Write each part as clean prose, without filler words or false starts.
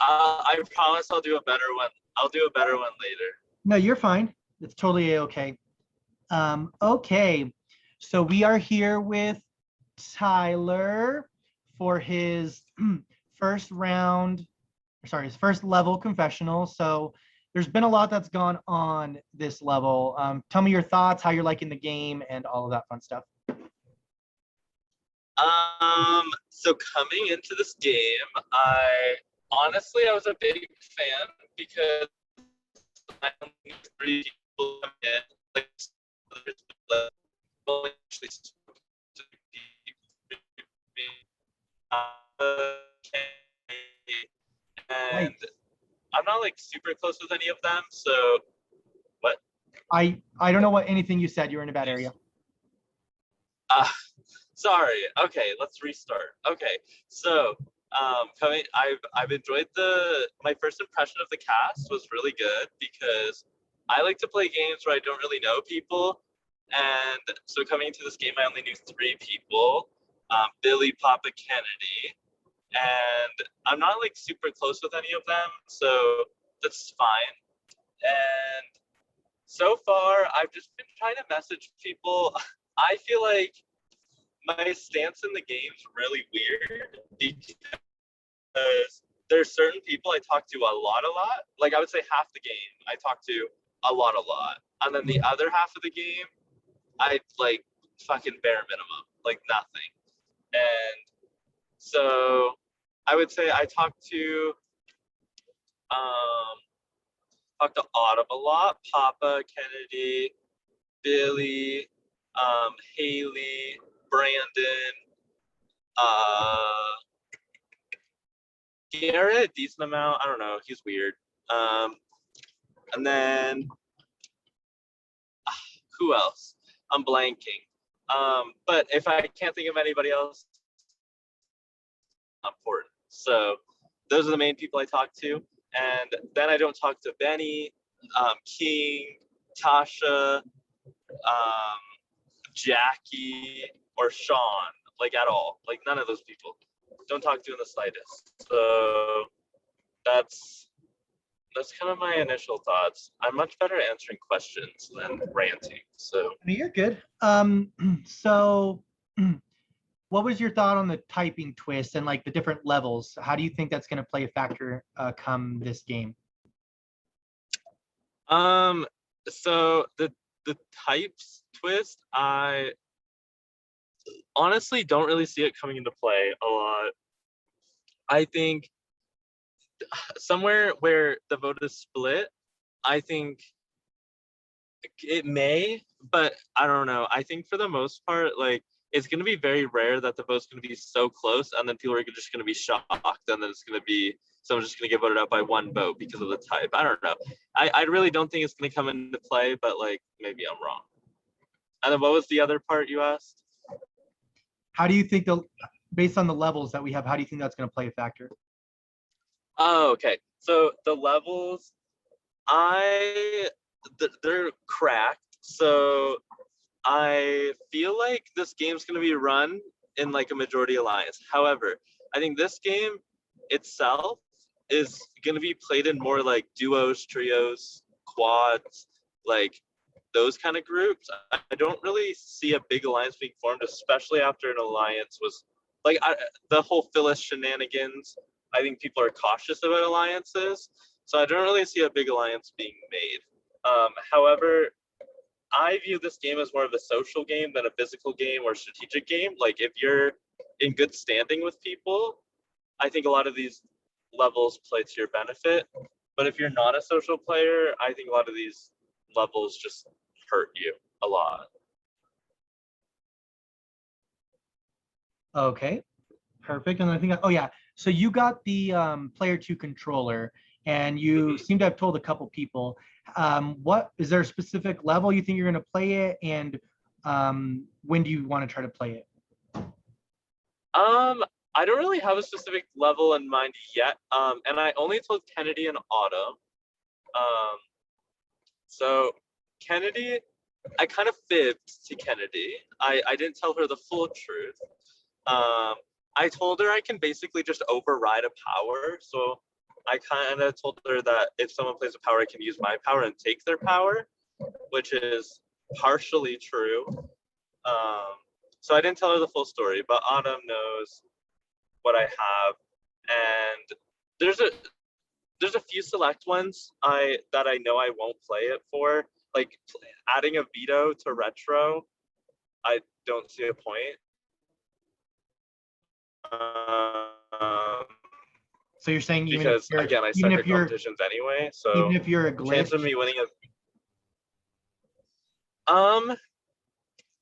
I promise I'll do a better one. I'll do a better one later. No, you're fine. It's totally okay. Okay, so we are here with Tyler for his first round, sorry, his first level confessional. So there's been a lot that's gone on this level. Tell me your thoughts, how you're liking the game, and all of that fun stuff. So coming into this game, I was a big fan because I only 3 people come in, like actually and I'm not like super close with any of them. So what? I don't know what anything you said. You're in a bad area. Sorry. Okay, let's restart. Okay, so I've enjoyed my first impression of the cast was really good because I like to play games where I don't really know people, and so coming into this game I only knew 3 people, Billy, Papa, Kennedy, and I'm not like super close with any of them, so that's fine. And so far I've just been trying to message people. I feel like my stance in the game is really weird because there's certain people I talk to a lot. Like I would say half the game I talk to a lot. And then the other half of the game, I like fucking bare minimum, like nothing. And so I would say I talk to Autumn a lot, Papa, Kennedy, Billy, Haley, Brandon, Garrett, a decent amount. I don't know. He's weird. And then who else? I'm blanking. But if I can't think of anybody else, important. So those are the main people I talk to. And then I don't talk to Benny, King, Tasha, Jackie, or Sean, like at all. Like none of those people. Don't talk to in the slightest. So that's kind of my initial thoughts. I'm much better at answering questions than ranting. So you're good. So what was your thought on the typing twist and like the different levels? How do you think that's going to play a factor come this game? So the types twist, I honestly don't really see it coming into play a lot. I think somewhere where the vote is split, I think it may, but I don't know. I think for the most part, like it's going to be very rare that the vote's going to be so close and then people are just going to be shocked and then it's going to be someone's just going to get voted out by 1 vote because of the type. I don't know. I really don't think it's going to come into play, but like maybe I'm wrong. And then what was the other part you asked? How do you think based on the levels that we have, how do you think that's going to play a factor? Oh, okay. So the levels, they're cracked. So I feel like this game's going to be run in like a majority alliance. However, I think this game itself is going to be played in more like duos, trios, quads, like those kind of groups. I don't really see a big alliance being formed, especially after an alliance was like the whole Phyllis shenanigans. I think people are cautious about alliances. So I don't really see a big alliance being made. However, I view this game as more of a social game than a physical game or strategic game. Like if you're in good standing with people, I think a lot of these levels play to your benefit. But if you're not a social player, I think a lot of these levels just hurt you a lot. Okay, perfect. And I think, oh yeah, so you got the player 2 controller and you seem to have told a couple people. What is there a specific level you think you're going to play it, and when do you want to try to play it? I don't really have a specific level in mind yet. And I only told Kennedy and Autumn. So Kennedy, I kind of fibbed to Kennedy. I didn't tell her the full truth. I told her I can basically just override a power. So I kind of told her that if someone plays a power, I can use my power and take their power, which is partially true. So I didn't tell her the full story, but Autumn knows what I have, and there's a few select ones that I know I won't play it for, like adding a veto to retro. I don't see a point. So you're saying Because again, I suck at competitions anyway, so even if you're a glitch, chance of me winning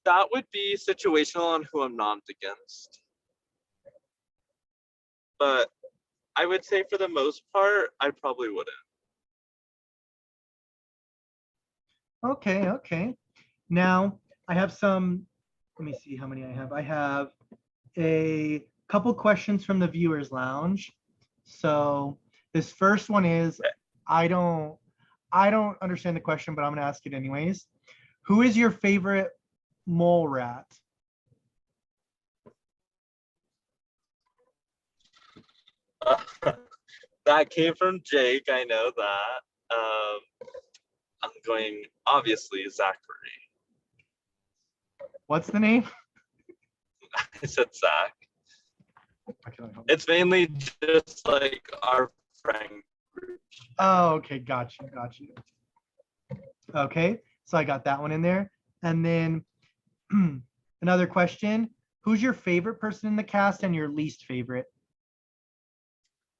that would be situational on who I'm not against. But I would say for the most part, I probably wouldn't. Okay. Now I have some, let me see how many I have. I have a couple questions from the viewers lounge. So this first one is, I don't understand the question, but I'm gonna ask it anyways. Who is your favorite mole rat? That came from Jake, I know that. I'm going, obviously, Zachary. What's the name? I said Zach. It's mainly just like our friend group. Oh, okay, got you. Okay, so I got that one in there. And then another question, who's your favorite person in the cast and your least favorite?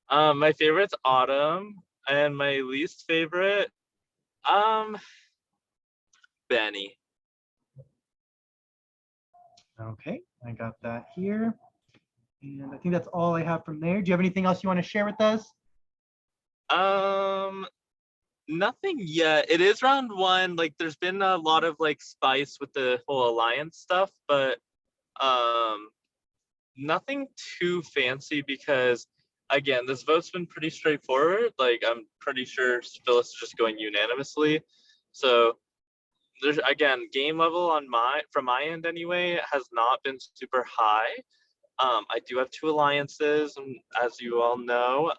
My favorite's Autumn, and my least favorite, Benny. Okay, I got that here. And I think that's all I have from there. Do you have anything else you want to share with us? Nothing yet. It is round one. Like, there's been a lot of like spice with the whole alliance stuff, but nothing too fancy because, again, this vote's been pretty straightforward. Like, I'm pretty sure Phyllis is just going unanimously. So there's, again, game level from my end anyway has not been super high. I do have two alliances, and as you all know,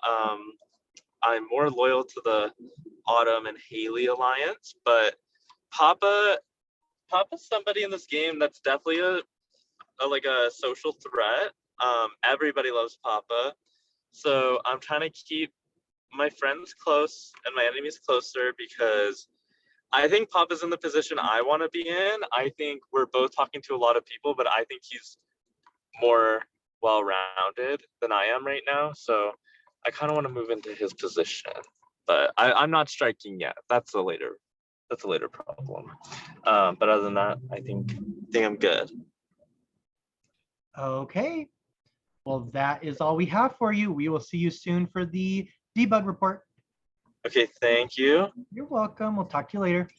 I'm more loyal to the Autumn and Haley alliance, but Papa's somebody in this game that's definitely like a social threat. Everybody loves Papa, so I'm trying to keep my friends close and my enemies closer because I think Papa's in the position I want to be in. I think we're both talking to a lot of people, but I think he's more well-rounded than I am right now. So I kind of want to move into his position, but I'm not striking yet. That's a later problem. But other than that, I think I'm good. Okay. Well, that is all we have for you. We will see you soon for the debug report. Okay, thank you. You're welcome. We'll talk to you later.